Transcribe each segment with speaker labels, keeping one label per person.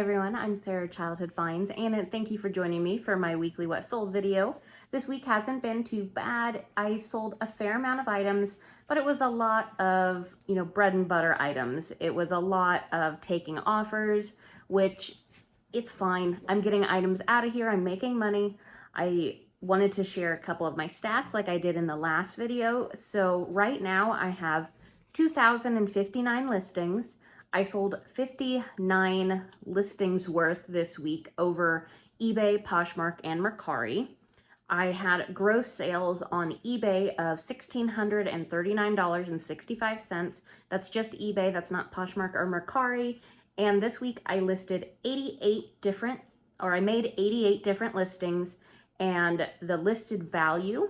Speaker 1: everyone, I'm Sarah Childhood Finds, and thank you for joining me for my weekly What Sold video. This week hasn't been too bad. I sold a fair amount of items, but it was a lot of, bread and butter items. It was a lot of taking offers, which it's fine. I'm getting items out of here. I'm making money. I wanted to share a couple of my stats like I did in the last video. So right now I have 2,059 listings. I sold 59 listings worth this week over eBay, Poshmark, and Mercari. I had gross sales on eBay of $1,639.65. That's just eBay, that's not Poshmark or Mercari. And this week I listed I made 88 different listings, and the listed value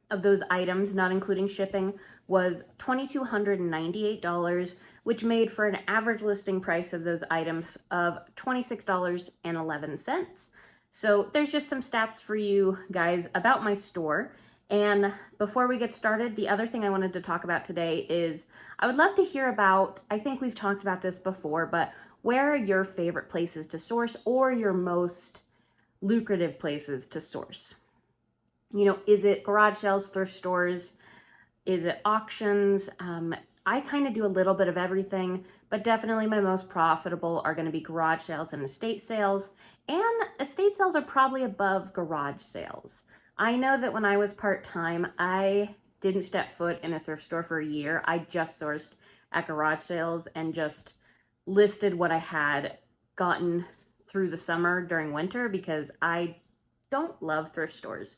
Speaker 1: of those items, not including shipping, was $2,298, which made for an average listing price of those items of $26.11. So there's just some stats for you guys about my store. And before we get started, the other thing I wanted to talk about today is I would love to hear about, I think we've talked about this before, but where are your favorite places to source or your most lucrative places to source? Is it garage sales, thrift stores? Is it auctions? I kind of do a little bit of everything, but definitely my most profitable are going to be garage sales and estate sales. And estate sales are probably above garage sales. I know that when I was part-time, I didn't step foot in a thrift store for a year. I just sourced at garage sales and just listed what I had gotten through the summer during winter because I don't love thrift stores.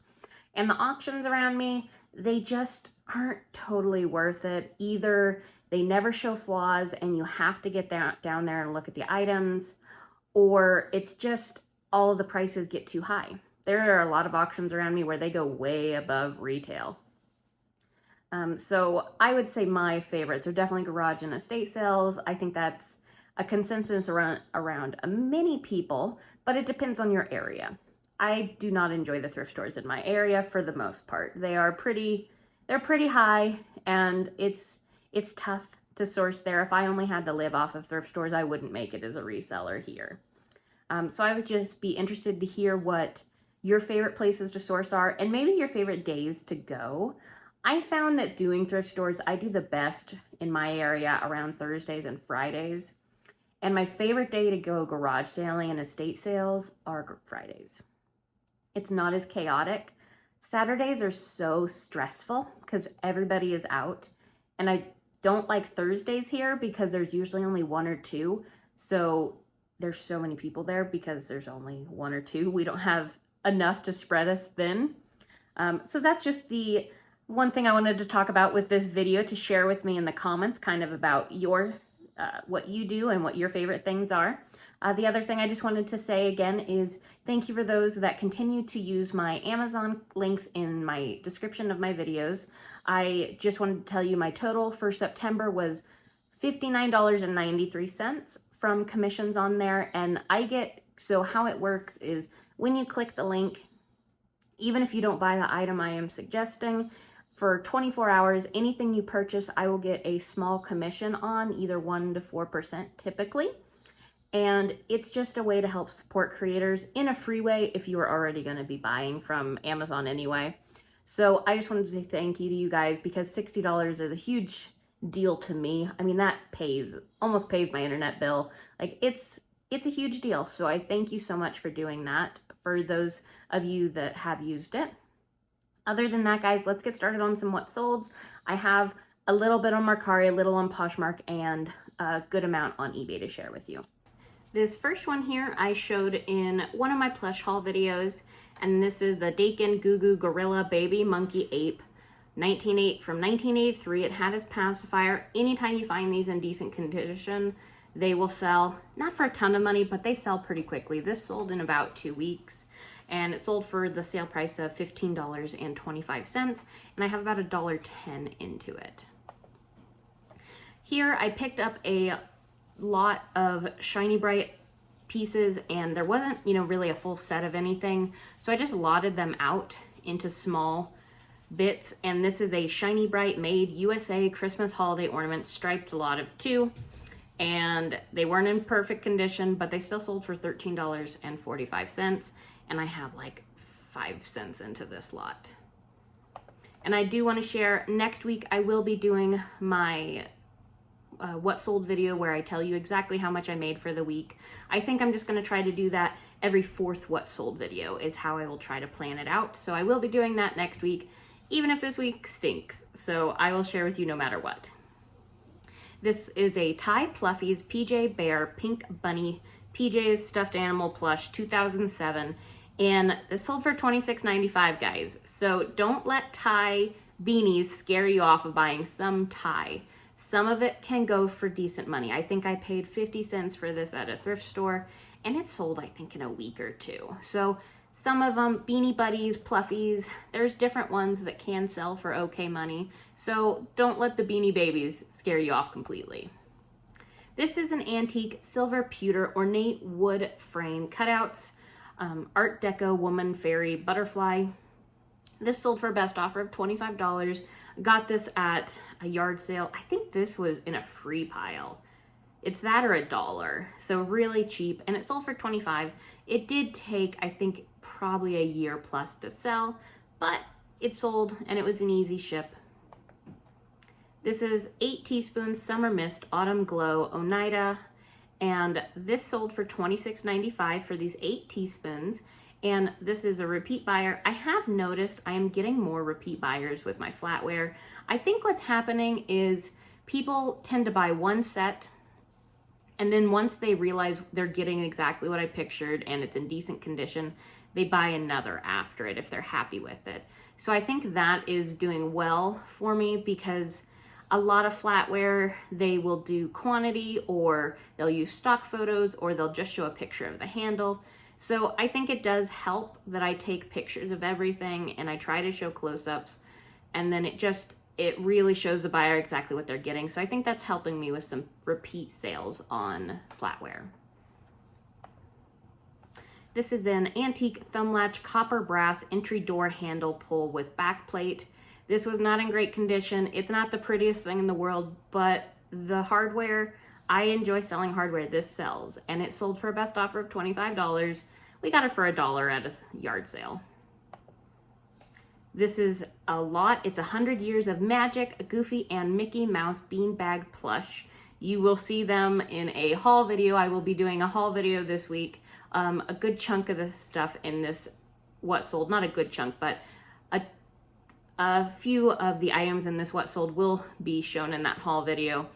Speaker 1: And the auctions around me, they just aren't totally worth it. Either they never show flaws and you have to get down there and look at the items, or it's just all of the prices get too high. There are a lot of auctions around me where they go way above retail. So I would say my favorites are definitely garage and estate sales. I think that's a consensus around many people, but it depends on your area. I do not enjoy the thrift stores in my area for the most part. They're pretty high, and it's tough to source there. If I only had to live off of thrift stores, I wouldn't make it as a reseller here. So I would just be interested to hear what your favorite places to source are and maybe your favorite days to go. I found that doing thrift stores, I do the best in my area around Thursdays and Fridays. And my favorite day to go garage selling and estate sales are Fridays. It's not as chaotic. Saturdays are so stressful because everybody is out. And I don't like Thursdays here because there's usually only one or two. So there's so many people there because there's only one or two. We don't have enough to spread us thin. So that's just the one thing I wanted to talk about with this video, to share with me in the comments kind of about your what you do and what your favorite things are. The other thing I just wanted to say again is thank you for those that continue to use my Amazon links in my description of my videos. I just wanted to tell you my total for September was $59.93 from commissions on there. And so how it works is when you click the link, even if you don't buy the item I am suggesting, for 24 hours, anything you purchase, I will get a small commission on, either 1% to 4% typically. And it's just a way to help support creators in a free way if you are already going to be buying from Amazon anyway. So I just wanted to say thank you to you guys because $60 is a huge deal to me. I mean, that almost pays my internet bill. Like it's a huge deal. So I thank you so much for doing that for those of you that have used it. Other than that, guys, let's get started on some what solds. I have a little bit on Mercari, a little on Poshmark, and a good amount on eBay to share with you. This first one here I showed in one of my plush haul videos, and this is the Dakin Goo Goo Gorilla Baby Monkey Ape from 1983. It had its pacifier. Anytime you find these in decent condition, they will sell, not for a ton of money, but they sell pretty quickly. This sold in about 2 weeks. And it sold for the sale price of $15.25, and I have about $1.10 into it. Here I picked up a lot of Shiny Bright pieces, and there wasn't, really a full set of anything, so I just lotted them out into small bits. And this is a Shiny Bright Made USA Christmas holiday ornament striped lot of 2, and they weren't in perfect condition, but they still sold for $13.45, and I have like 5 cents into this lot. And I do want to share, next week I will be doing my what sold video where I tell you exactly how much I made for the week. I think I'm just going to try to do that every 4th what sold video is how I will try to plan it out. So I will be doing that next week, even if this week stinks. So I will share with you no matter what. This is a Thai Pluffies PJ Bear Pink Bunny PJs Stuffed Animal Plush 2007. And this sold for $26.95, guys. So don't let Thai beanies scare you off of buying some Thai. Some of it can go for decent money. I think I paid 50 cents for this at a thrift store, and it sold, I think, in a week or 2. So some of them, Beanie Buddies, Pluffies, there's different ones that can sell for okay money. So don't let the Beanie Babies scare you off completely. This is an antique silver pewter ornate wood frame cutouts, Art Deco woman fairy butterfly. This sold for a best offer of $25. Got this at a yard sale. I think this was in a free pile. It's that or $1, so really cheap, and it sold for $25. It did take, I think, probably a year plus to sell, but it sold and it was an easy ship. This is 8 teaspoons Summer Mist Autumn Glow Oneida, and this sold for $26.95 for these 8 teaspoons. And this is a repeat buyer. I have noticed I am getting more repeat buyers with my flatware. I think what's happening is people tend to buy one set, and then once they realize they're getting exactly what I pictured and it's in decent condition, they buy another after it if they're happy with it. So I think that is doing well for me, because a lot of flatware, they will do quantity, or they'll use stock photos, or they'll just show a picture of the handle. So I think it does help that I take pictures of everything and I try to show close-ups, and then it really shows the buyer exactly what they're getting. So I think that's helping me with some repeat sales on flatware. This is an antique thumb latch copper brass entry door handle pull with back plate. This was not in great condition. It's not the prettiest thing in the world, but the hardware, I enjoy selling hardware. This sells, and it sold for a best offer of $25. We got it for $1 at a yard sale. This is a lot. It's 100 Years of Magic, Goofy and Mickey Mouse beanbag plush. You will see them in a haul video. I will be doing a haul video this week. A good chunk of the stuff in this what sold, not a good chunk, but a few of the items in this what sold will be shown in that haul video.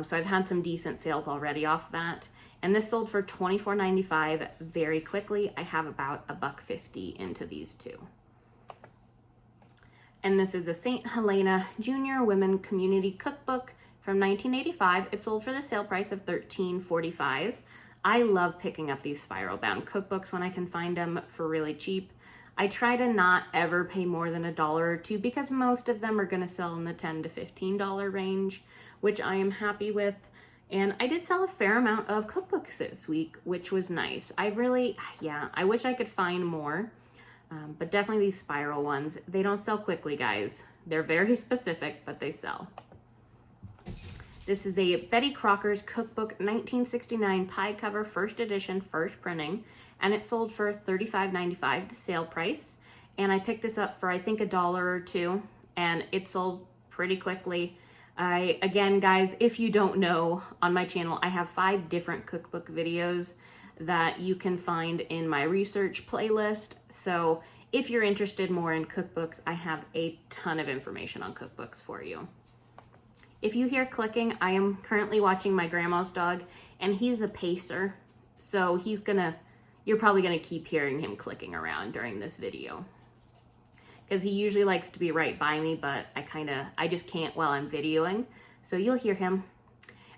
Speaker 1: So I've had some decent sales already off that. And this sold for $24.95 very quickly. I have about $1.50 into these two. And this is a St. Helena Junior Women Community Cookbook from 1985. It sold for the sale price of $13.45. I love picking up these spiral bound cookbooks when I can find them for really cheap. I try to not ever pay more than $1 or $2, because most of them are going to sell in the $10 to $15 range, which I am happy with. And I did sell a fair amount of cookbooks this week, which was nice. I wish I could find more, but definitely these spiral ones. They don't sell quickly, guys. They're very specific, but they sell. This is a Betty Crocker's Cookbook 1969 pie cover, first edition, first printing, and it sold for $35.95, the sale price. And I picked this up for, I think, $1 or $2, and it sold pretty quickly. Again, guys, if you don't know, on my channel, I have 5 different cookbook videos that you can find in my research playlist. So if you're interested more in cookbooks, I have a ton of information on cookbooks for you. If you hear clicking, I am currently watching my grandma's dog, and he's a pacer. So you're probably gonna keep hearing him clicking around during this video, because he usually likes to be right by me, but I just can't while I'm videoing. So you'll hear him.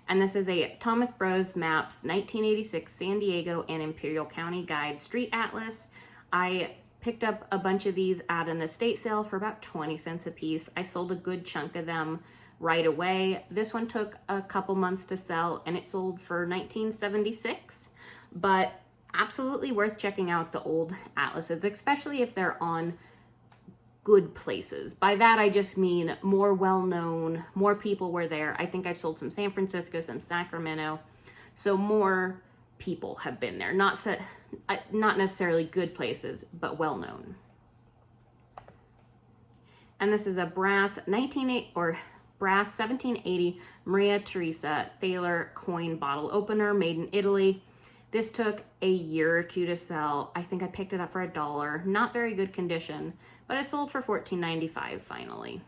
Speaker 1: And this is a Thomas Bros Maps 1986 San Diego and Imperial County Guide Street Atlas. I picked up a bunch of these at an estate sale for about 20 cents a piece. I sold a good chunk of them right away. This one took a couple months to sell, and it sold for $19.76, but absolutely worth checking out the old atlases, especially if they're on good places. By that, I just mean more well-known, more people were there. I think I've sold some San Francisco, some Sacramento. So more people have been there. Not necessarily good places, but well-known. And this is a brass 1780 Maria Teresa Thaler coin bottle opener made in Italy. This took a year or two to sell. I think I picked it up for $1. Not very good condition, but it sold for $14.95 finally.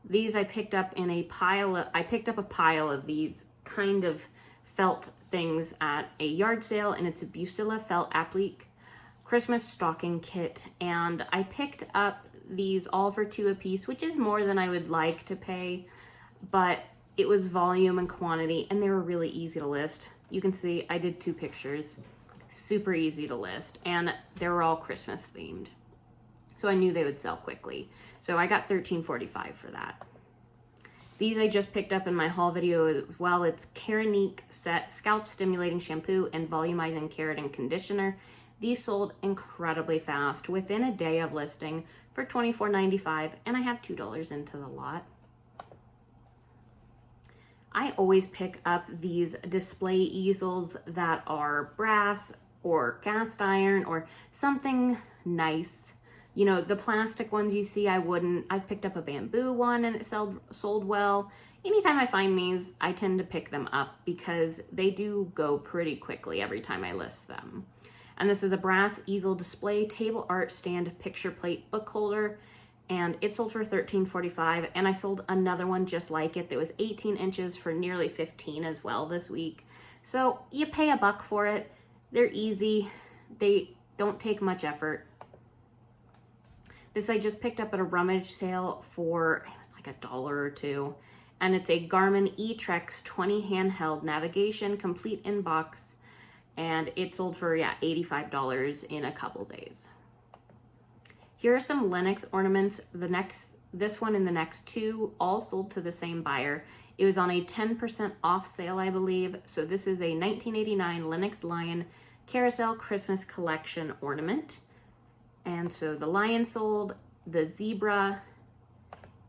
Speaker 1: These I picked up in a pile of these kind of felt things at a yard sale, and it's a Busilla felt applique Christmas stocking kit, and I picked up these all for $2 a piece, which is more than I would like to pay, but it was volume and quantity, and they were really easy to list. You can see I did 2 pictures, super easy to list, and they were all Christmas themed. So I knew they would sell quickly. So I got $13.45 for that. These I just picked up in my haul video as well. It's Keranique Set Scalp Stimulating Shampoo and Volumizing Keratin Conditioner. These sold incredibly fast within a day of listing for $24.95, and I have $2 into the lot. I always pick up these display easels that are brass or cast iron or something nice. You know, the plastic ones you see, I wouldn't. I've picked up a bamboo one and it sold well. Anytime I find these, I tend to pick them up because they do go pretty quickly every time I list them. And this is a brass easel display table art stand picture plate book holder, and it sold for $13.45, and I sold another one just like it that was 18 inches for nearly $15 as well this week. So you pay $1 for it. They're easy. They don't take much effort. This I just picked up at a rummage sale for, it was like $1 or $2, and it's a Garmin eTrex 20 handheld navigation complete in box, and it sold for $85 in a couple days. Here are some Lenox ornaments. This one and the next 2 all sold to the same buyer. It was on a 10% off sale, I believe. So this is a 1989 Lenox Lion Carousel Christmas Collection ornament. And so the lion sold, the zebra,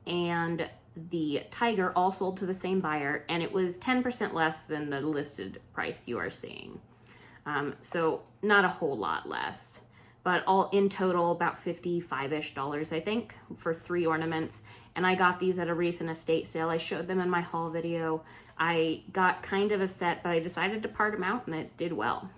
Speaker 1: and the tiger all sold to the same buyer, and it was 10% less than the listed price you are seeing. So not a whole lot less, but all in total about $55-ish, I think, for 3 ornaments. And I got these at a recent estate sale. I showed them in my haul video. I got kind of a set, but I decided to part them out, and it did well.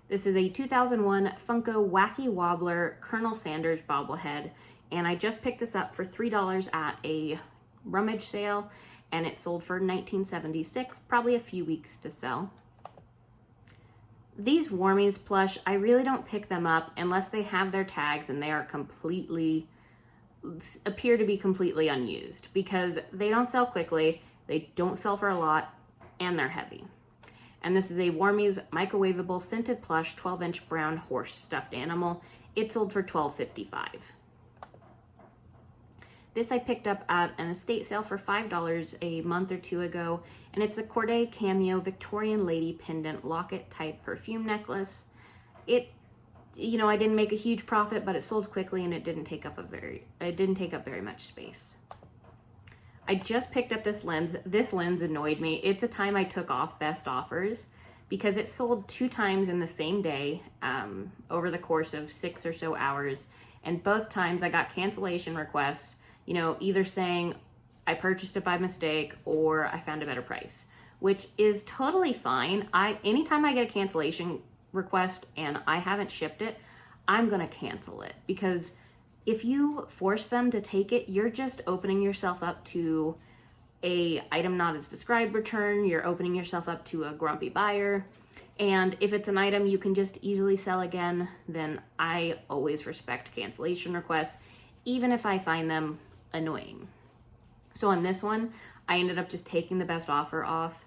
Speaker 1: This is a 2001 Funko Wacky Wobbler Colonel Sanders bobblehead, and I just picked this up for $3 at a rummage sale, and it sold for $19.76, probably a few weeks to sell. These Warmies plush, I really don't pick them up unless they have their tags and they are appear to be completely unused, because they don't sell quickly, they don't sell for a lot, and they're heavy. And this is a Warmies microwavable scented plush 12-inch brown horse stuffed animal. It sold for $12.55. This I picked up at an estate sale for $5 a month or 2 ago, and it's a Corday Cameo Victorian Lady Pendant Locket type perfume necklace. I didn't make a huge profit, but it sold quickly and it didn't take up very much space. I just picked up this lens. This lens annoyed me. It's a time I took off best offers because it sold 2 times in the same day over the course of 6 or so hours, and both times I got cancellation requests, either saying I purchased it by mistake or I found a better price, which is totally fine. Anytime I get a cancellation request and I haven't shipped it, I'm gonna cancel it, because if you force them to take it, you're just opening yourself up to a item not as described return. You're opening yourself up to a grumpy buyer. And if it's an item you can just easily sell again, then I always respect cancellation requests, even if I find them annoying. So on this one, I ended up just taking the best offer off,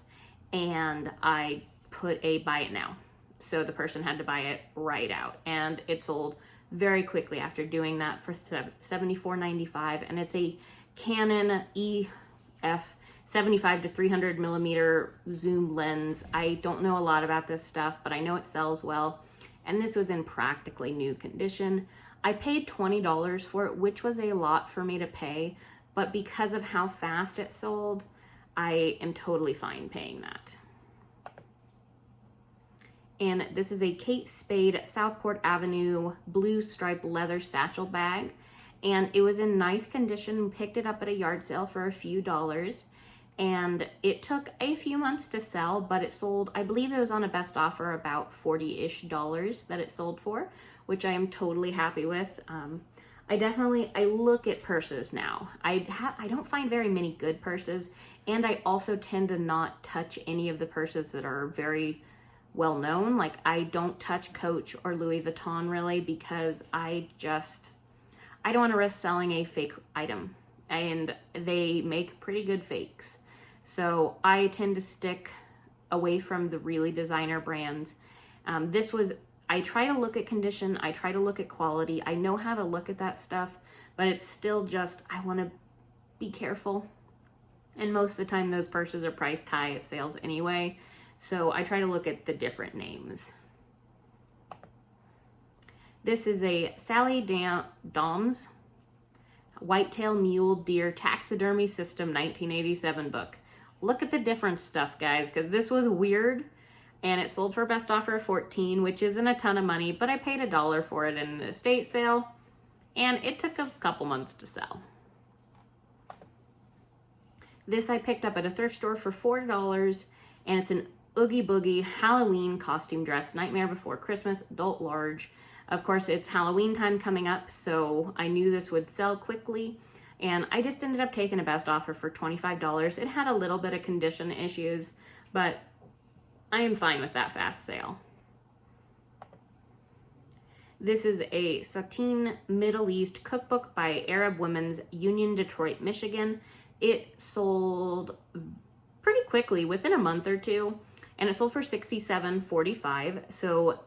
Speaker 1: and I put a buy it now. So the person had to buy it right out, and it sold very quickly after doing that for $74.95, and it's a Canon EF 75 to 300 millimeter zoom lens. I don't know a lot about this stuff, but I know it sells well, and this was in practically new condition. I paid $20 for it, which was a lot for me to pay, but because of how fast it sold, I am totally fine paying that. And this is a Kate Spade Southport Avenue blue striped leather satchel bag. And it was in nice condition. Picked it up at a yard sale for a few dollars. And it took a few months to sell, but it sold, I believe it was on a best offer, about $40-ish that it sold for, which I am totally happy with. I look at purses now. I don't find very many good purses, and I also tend to not touch any of the purses that are very well known. Like, I don't touch Coach or Louis Vuitton really, because I don't want to risk selling a fake item, and they make pretty good fakes. So I tend to stick away from the really designer brands. I try to look at condition, I try to look at quality, I know how to look at that stuff, but it's still just, I want to be careful. And most of the time those purses are priced high at sales anyway, so I try to look at the different names. This is a Sally Dom's Whitetail Mule Deer Taxidermy System 1987 book. Look at the different stuff, guys, because this was weird. And it sold for a best offer of $14, which isn't a ton of money, but I paid $1 for it in an estate sale, and it took a couple months to sell. This I picked up at a thrift store for $4, and it's an Oogie Boogie Halloween costume dress, Nightmare Before Christmas, adult large. Of course, it's Halloween time coming up, so I knew this would sell quickly, and I just ended up taking a best offer for $25. It had a little bit of condition issues, but I am fine with that fast sale. This is a Sateen Middle East cookbook by Arab Women's Union, Detroit, Michigan. It sold pretty quickly, within a month or two, and it sold for $67.45. So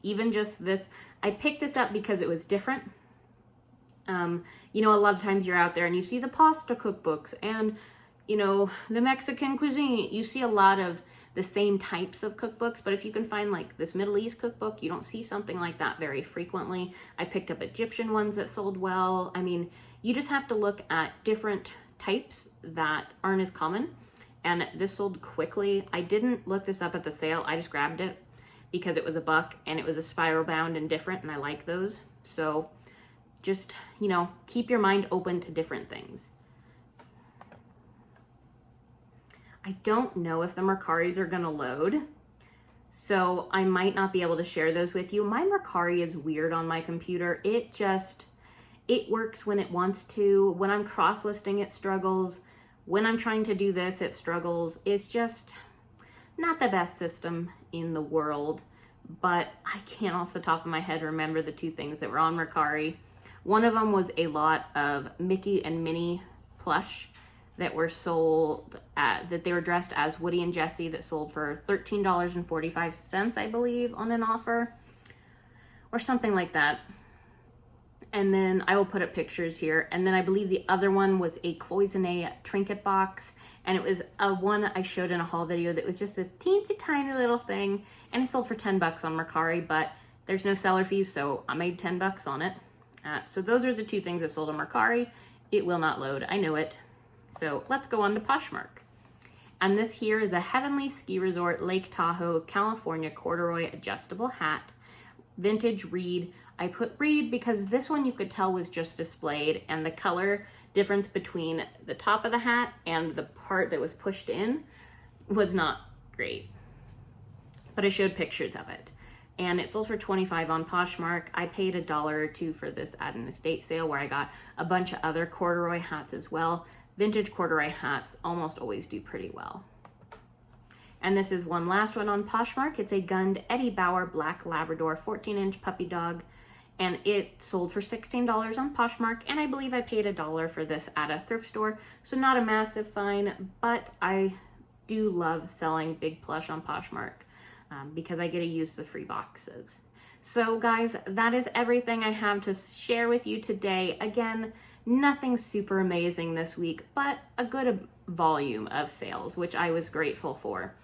Speaker 1: even just this, I picked this up because it was different. A lot of times you're out there and you see the pasta cookbooks and, the Mexican cuisine. You see a lot of the same types of cookbooks, but if you can find like this Middle East cookbook, you don't see something like that very frequently. I picked up Egyptian ones that sold well. I mean, you just have to look at different types that aren't as common, and this sold quickly. I didn't look this up at the sale. I just grabbed it because it was $1 and it was a spiral bound and different, and I like those. So just, keep your mind open to different things. I don't know if the Mercaris are going to load, so I might not be able to share those with you. My Mercari is weird on my computer. It works when it wants to. When I'm cross-listing, it struggles. When I'm trying to do this, it struggles. It's just not the best system in the world, but I can't off the top of my head remember the two things that were on Mercari. One of them was a lot of Mickey and Minnie plush that were sold that they were dressed as Woody and Jesse, that sold for $13.45, I believe, on an offer or something like that. And then I will put up pictures here. And then I believe the other one was a cloisonne trinket box, and it was a one I showed in a haul video that was just this teensy tiny little thing, and it sold for $10 on Mercari, but there's no seller fees, so I made $10 on it. So those are the two things that sold on Mercari. It will not load, I know it. So let's go on to Poshmark. And this here is a Heavenly Ski Resort, Lake Tahoe, California corduroy adjustable hat, vintage reed. I put reed because this one you could tell was just displayed, and the color difference between the top of the hat and the part that was pushed in was not great. But I showed pictures of it. And it sold for $25 on Poshmark. I paid $1 or $2 for this at an estate sale where I got a bunch of other corduroy hats as well. Vintage corduroy hats almost always do pretty well. And this is one last one on Poshmark. It's a Gund Eddie Bauer Black Labrador 14-inch puppy dog, and it sold for $16 on Poshmark, and I believe I paid $1 for this at a thrift store, so not a massive fine, but I do love selling big plush on Poshmark because I get to use the free boxes. So guys, that is everything I have to share with you today. Again, nothing super amazing this week, but a good volume of sales, which I was grateful for.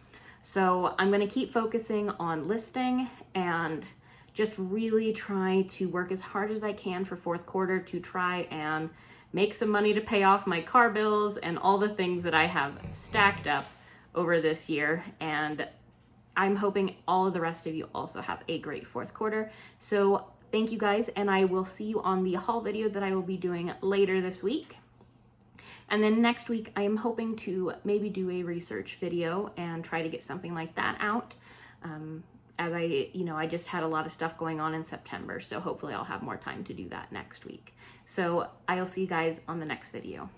Speaker 1: So I'm going to keep focusing on listing and just really try to work as hard as I can for fourth quarter to try and make some money to pay off my car bills and all the things that I have stacked up over this year. And I'm hoping all of the rest of you also have a great fourth quarter. So thank you guys, and I will see you on the haul video that I will be doing later this week. And then next week, I am hoping to maybe do a research video and try to get something like that out. As I just had a lot of stuff going on in September, so hopefully I'll have more time to do that next week. So I'll see you guys on the next video.